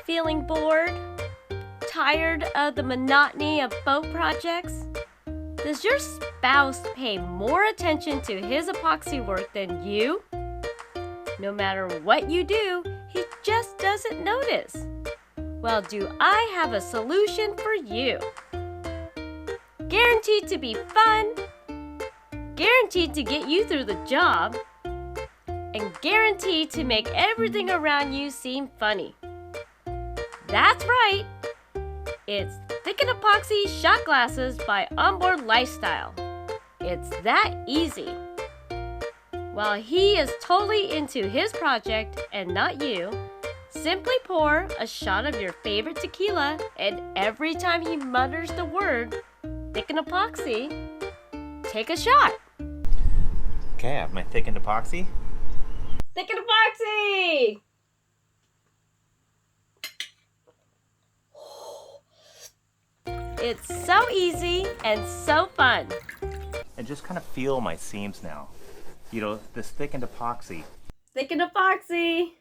Feeling bored? Tired of the monotony of boat projects? Does your spouse pay more attention to his epoxy work than you? No matter what you do, he just doesn't notice. Well, do I have a solution for you? Guaranteed to be fun, guaranteed to get you through the job, and guaranteed to make everything around you seem funny. That's right! It's Thickened Epoxy Shot Glasses by Onboard Lifestyle. It's that easy. While he is totally into his project and not you, simply pour a shot of your favorite tequila, and every time he mutters the word Thickened Epoxy, take a shot. Okay, I have my thickened epoxy. Thickened Epoxy! It's so easy and so fun. And just kind of feel my seams now. You know, this thickened epoxy. Thickened Epoxy!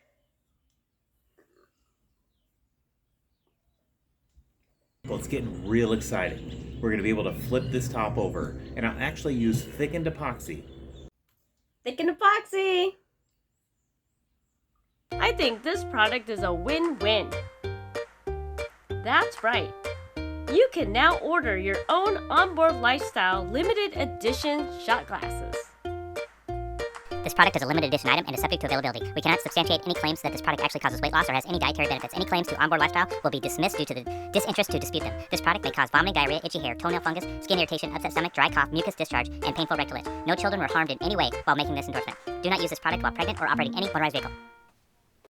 Well, it's getting real exciting. We're going to be able to flip this top over, and I'll actually use thickened epoxy. Thickened Epoxy! I think this product is a win-win. That's right. You can now order your own Onboard Lifestyle limited edition shot glasses. This product is a limited edition item and is subject to availability. We cannot substantiate any claims that this product actually causes weight loss or has any dietary benefits. Any claims to Onboard Lifestyle will be dismissed due to the disinterest to dispute them. This product may cause vomiting, diarrhea, itchy hair, toenail fungus, skin irritation, upset stomach, dry cough, mucus discharge, and painful rectal itch. No children were harmed in any way while making this endorsement. Do not use this product while pregnant or operating any motorized vehicle.